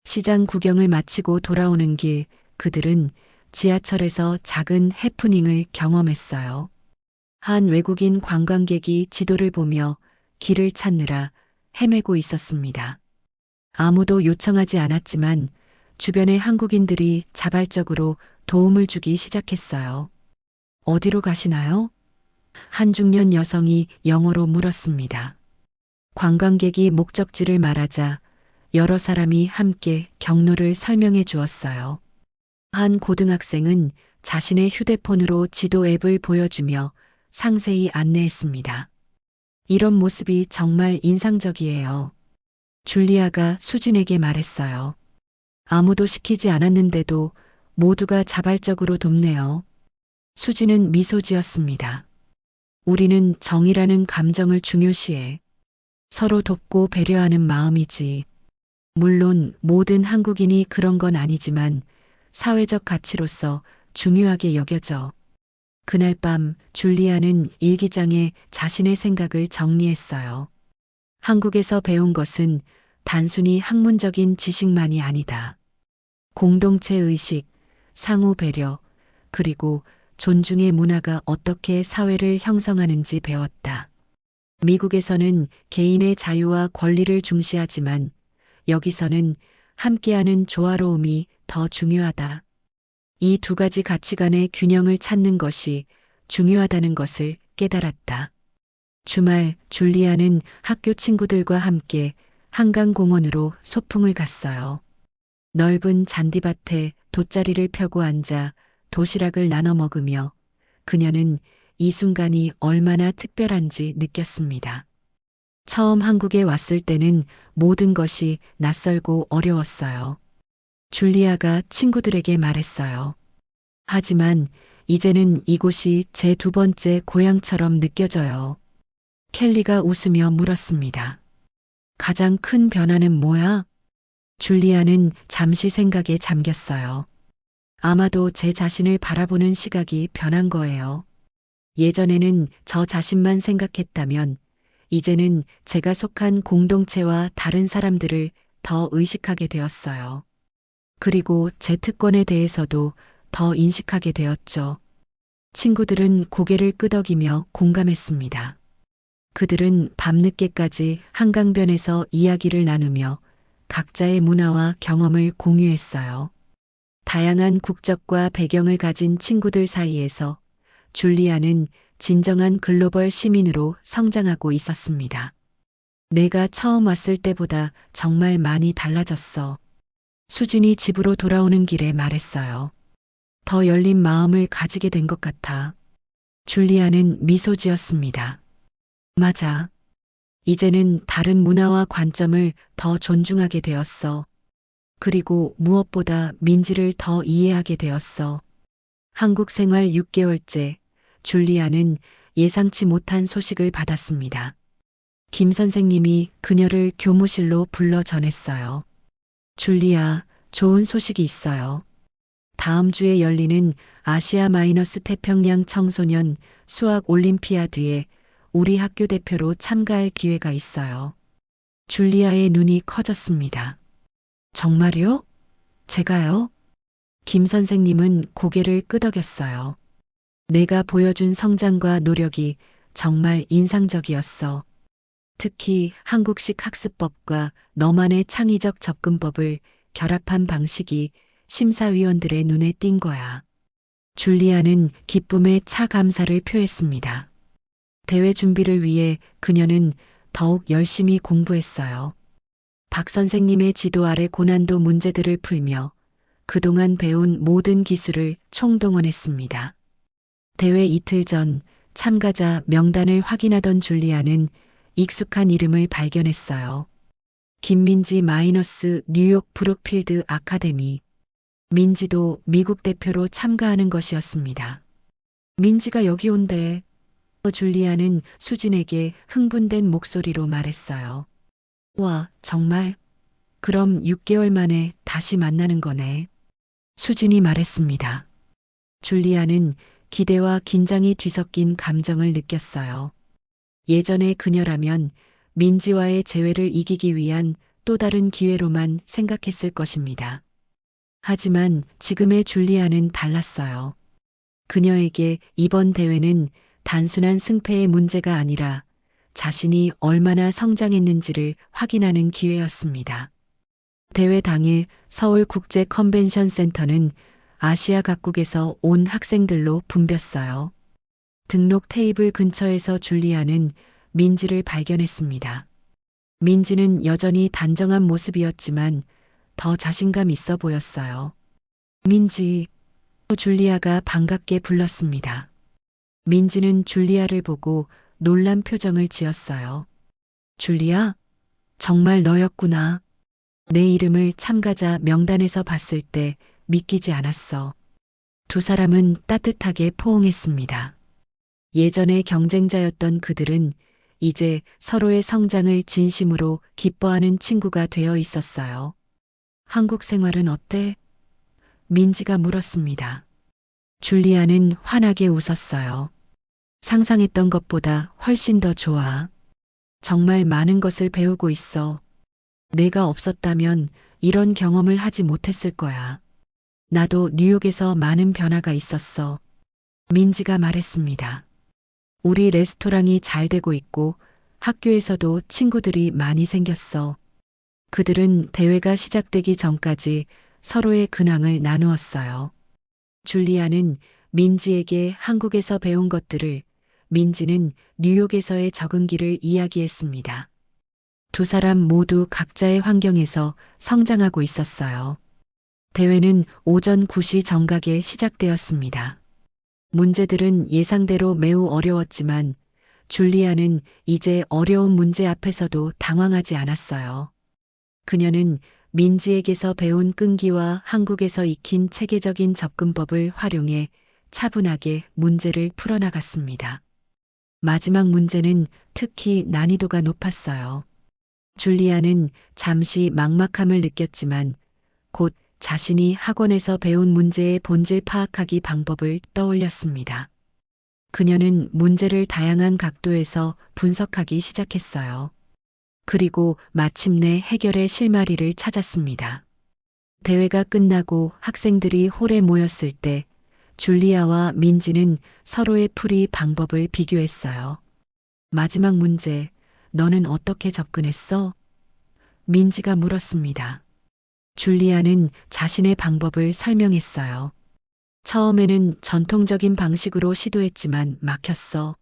시장 구경을 마치고 돌아오는 길 그들은 지하철에서 작은 해프닝을 경험했어요. 한 외국인 관광객이 지도를 보며 길을 찾느라 헤매고 있었습니다. 아무도 요청하지 않았지만 주변의 한국인들이 자발적으로 도움을 주기 시작했어요. 어디로 가시나요? 한 중년 여성이 영어로 물었습니다. 관광객이 목적지를 말하자 여러 사람이 함께 경로를 설명해 주었어요. 한 고등학생은 자신의 휴대폰으로 지도 앱을 보여주며 상세히 안내했습니다. 이런 모습이 정말 인상적이에요. 줄리아가 수진에게 말했어요. 아무도 시키지 않았는데도 모두가 자발적으로 돕네요. 수진은 미소 지었습니다. 우리는 정이라는 감정을 중요시해. 서로 돕고 배려하는 마음이지. 물론 모든 한국인이 그런 건 아니지만 사회적 가치로서 중요하게 여겨져. 그날 밤 줄리아는 일기장에 자신의 생각을 정리했어요. 한국에서 배운 것은 단순히 학문적인 지식만이 아니다. 공동체 의식, 상호 배려, 그리고 존중의 문화가 어떻게 사회를 형성하는지 배웠다. 미국에서는 개인의 자유와 권리를 중시하지만 여기서는 함께하는 조화로움이 더 중요하다. 이 두 가지 가치관의 균형을 찾는 것이 중요하다는 것을 깨달았다. 주말 줄리아는 학교 친구들과 함께 한강공원으로 소풍을 갔어요. 넓은 잔디밭에 돗자리를 펴고 앉아 도시락을 나눠 먹으며 그녀는 이 순간이 얼마나 특별한지 느꼈습니다. 처음 한국에 왔을 때는 모든 것이 낯설고 어려웠어요. 줄리아가 친구들에게 말했어요. 하지만 이제는 이곳이 제 두 번째 고향처럼 느껴져요. 켈리가 웃으며 물었습니다. 가장 큰 변화는 뭐야? 줄리아는 잠시 생각에 잠겼어요. 아마도 제 자신을 바라보는 시각이 변한 거예요. 예전에는 저 자신만 생각했다면 이제는 제가 속한 공동체와 다른 사람들을 더 의식하게 되었어요. 그리고 제 특권에 대해서도 더 인식하게 되었죠. 친구들은 고개를 끄덕이며 공감했습니다. 그들은 밤늦게까지 한강변에서 이야기를 나누며 각자의 문화와 경험을 공유했어요. 다양한 국적과 배경을 가진 친구들 사이에서 줄리아는 진정한 글로벌 시민으로 성장하고 있었습니다. 내가 처음 왔을 때보다 정말 많이 달라졌어. 수진이 집으로 돌아오는 길에 말했어요. 더 열린 마음을 가지게 된 것 같아. 줄리아는 미소 지었습니다. 맞아. 이제는 다른 문화와 관점을 더 존중하게 되었어. 그리고 무엇보다 민지를 더 이해하게 되었어. 한국 생활 6개월째, 줄리아는 예상치 못한 소식을 받았습니다. 김 선생님이 그녀를 교무실로 불러 전했어요. 줄리아, 좋은 소식이 있어요. 다음 주에 열리는 아시아 마이너스 태평양 청소년 수학 올림피아드에 우리 학교 대표로 참가할 기회가 있어요. 줄리아의 눈이 커졌습니다. 정말요? 제가요? 김 선생님은 고개를 끄덕였어요. 내가 보여준 성장과 노력이 정말 인상적이었어. 특히 한국식 학습법과 너만의 창의적 접근법을 결합한 방식이 심사위원들의 눈에 띈 거야. 줄리아는 기쁨의 차 감사를 표했습니다. 대회 준비를 위해 그녀는 더욱 열심히 공부했어요. 박 선생님의 지도 아래 고난도 문제들을 풀며 그동안 배운 모든 기술을 총동원했습니다. 대회 이틀 전 참가자 명단을 확인하던 줄리아는 익숙한 이름을 발견했어요. 김민지 마이너스 뉴욕 브룩필드 아카데미. 민지도 미국 대표로 참가하는 것이었습니다. 민지가 여기 온대. 줄리아는 수진에게 흥분된 목소리로 말했어요. 와, 정말? 그럼 6개월 만에 다시 만나는 거네. 수진이 말했습니다. 줄리아는 기대와 긴장이 뒤섞인 감정을 느꼈어요. 예전의 그녀라면 민지와의 재회를 이기기 위한 또 다른 기회로만 생각했을 것입니다. 하지만 지금의 줄리아는 달랐어요. 그녀에게 이번 대회는 단순한 승패의 문제가 아니라 자신이 얼마나 성장했는지를 확인하는 기회였습니다. 대회 당일 서울 국제 컨벤션 센터는 아시아 각국에서 온 학생들로 붐볐어요. 등록 테이블 근처에서 줄리아는 민지를 발견했습니다. 민지는 여전히 단정한 모습이었지만 더 자신감 있어 보였어요. 민지, 줄리아가 반갑게 불렀습니다. 민지는 줄리아를 보고 놀란 표정을 지었어요. 줄리아? 정말 너였구나. 내 이름을 참가자 명단에서 봤을 때 믿기지 않았어. 두 사람은 따뜻하게 포옹했습니다. 예전의 경쟁자였던 그들은 이제 서로의 성장을 진심으로 기뻐하는 친구가 되어 있었어요. 한국 생활은 어때? 민지가 물었습니다. 줄리아는 환하게 웃었어요. 상상했던 것보다 훨씬 더 좋아. 정말 많은 것을 배우고 있어. 내가 없었다면 이런 경험을 하지 못했을 거야. 나도 뉴욕에서 많은 변화가 있었어. 민지가 말했습니다. 우리 레스토랑이 잘 되고 있고 학교에서도 친구들이 많이 생겼어. 그들은 대회가 시작되기 전까지 서로의 근황을 나누었어요. 줄리아는 민지에게 한국에서 배운 것들을, 민지는 뉴욕에서의 적응기를 이야기했습니다. 두 사람 모두 각자의 환경에서 성장하고 있었어요. 대회는 오전 9시 정각에 시작되었습니다. 문제들은 예상대로 매우 어려웠지만 줄리아는 이제 어려운 문제 앞에서도 당황하지 않았어요. 그녀는 민지에게서 배운 끈기와 한국에서 익힌 체계적인 접근법을 활용해 차분하게 문제를 풀어나갔습니다. 마지막 문제는 특히 난이도가 높았어요. 줄리아는 잠시 막막함을 느꼈지만 곧 자신이 학원에서 배운 문제의 본질 파악하기 방법을 떠올렸습니다. 그녀는 문제를 다양한 각도에서 분석하기 시작했어요. 그리고 마침내 해결의 실마리를 찾았습니다. 대회가 끝나고 학생들이 홀에 모였을 때 줄리아와 민지는 서로의 풀이 방법을 비교했어요. 마지막 문제, 너는 어떻게 접근했어? 민지가 물었습니다. 줄리아는 자신의 방법을 설명했어요. 처음에는 전통적인 방식으로 시도했지만 막혔어.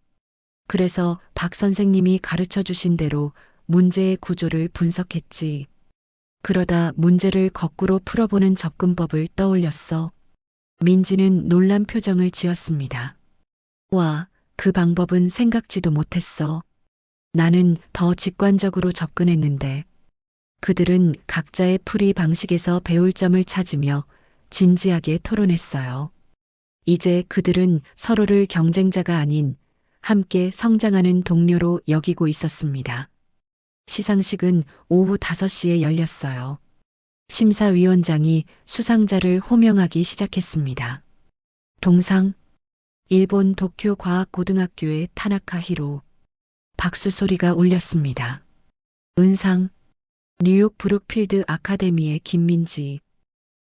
그래서 박 선생님이 가르쳐 주신 대로 문제의 구조를 분석했지. 그러다 문제를 거꾸로 풀어보는 접근법을 떠올렸어. 민지는 놀란 표정을 지었습니다. 와, 그 방법은 생각지도 못했어. 나는 더 직관적으로 접근했는데. 그들은 각자의 풀이 방식에서 배울 점을 찾으며 진지하게 토론했어요. 이제 그들은 서로를 경쟁자가 아닌 함께 성장하는 동료로 여기고 있었습니다. 시상식은 오후 5시에 열렸어요. 심사위원장이 수상자를 호명하기 시작했습니다. 동상, 일본 도쿄 과학고등학교의 타나카 히로. 박수 소리가 울렸습니다. 은상, 뉴욕 브룩필드 아카데미의 김민지.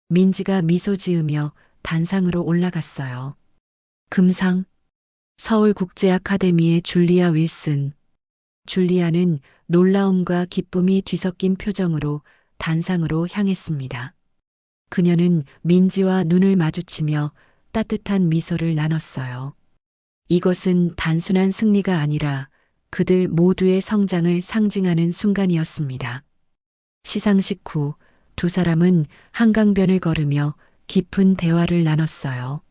민지가 미소 지으며 단상으로 올라갔어요. 금상, 서울국제아카데미의 줄리아 윌슨. 줄리아는 놀라움과 기쁨이 뒤섞인 표정으로 단상으로 향했습니다. 그녀는 민지와 눈을 마주치며 따뜻한 미소를 나눴어요. 이것은 단순한 승리가 아니라 그들 모두의 성장을 상징하는 순간이었습니다. 시상식 후 두 사람은 한강변을 걸으며 깊은 대화를 나눴어요.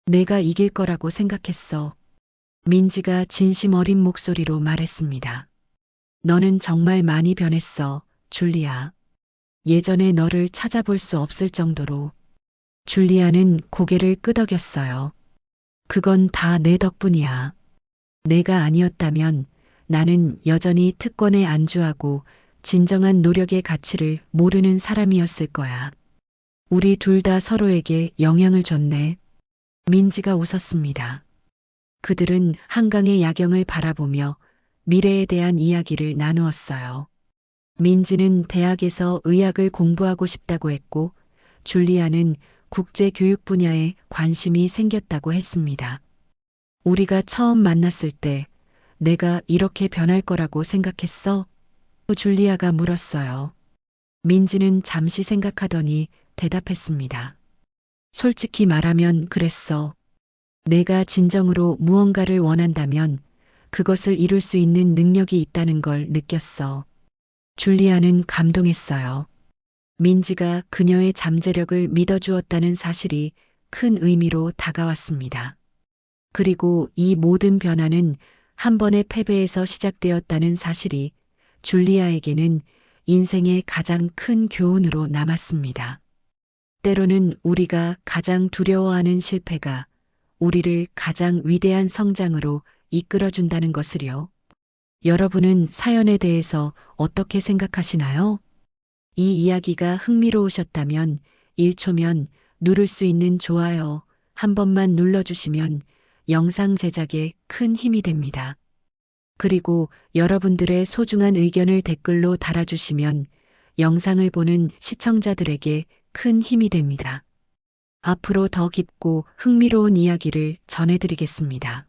내가 이길 거라고 생각했어. 민지가 진심 어린 목소리로 말했습니다. 너는 정말 많이 변했어, 줄리아. 예전에 너를 찾아볼 수 없을 정도로. 줄리아는 고개를 끄덕였어요. 그건 다 내 덕분이야. 내가 아니었다면 나는 여전히 특권에 안주하고 진정한 노력의 가치를 모르는 사람이었을 거야. 우리 둘 다 서로에게 영향을 줬네. 민지가 웃었습니다. 그들은 한강의 야경을 바라보며 미래에 대한 이야기를 나누었어요. 민지는 대학에서 의학을 공부하고 싶다고 했고, 줄리아는 국제 교육 분야에 관심이 생겼다고 했습니다. 우리가 처음 만났을 때 내가 이렇게 변할 거라고 생각했어? 줄리아가 물었어요. 민지는 잠시 생각하더니 대답했습니다. 솔직히 말하면 그랬어. 내가 진정으로 무언가를 원한다면 그것을 이룰 수 있는 능력이 있다는 걸 느꼈어. 줄리아는 감동했어요. 민지가 그녀의 잠재력을 믿어주었다는 사실이 큰 의미로 다가왔습니다. 그리고 이 모든 변화는 한 번의 패배에서 시작되었다는 사실이 줄리아에게는 인생의 가장 큰 교훈으로 남았습니다. 때로는 우리가 가장 두려워하는 실패가 우리를 가장 위대한 성장으로 이끌어준다는 것을요. 여러분은 사연에 대해서 어떻게 생각하시나요? 이 이야기가 흥미로우셨다면 1초면 누를 수 있는 좋아요 한 번만 눌러주시면 영상 제작에 큰 힘이 됩니다. 그리고 여러분들의 소중한 의견을 댓글로 달아주시면 영상을 보는 시청자들에게 큰 힘이 됩니다. 앞으로 더 깊고 흥미로운 이야기를 전해드리겠습니다.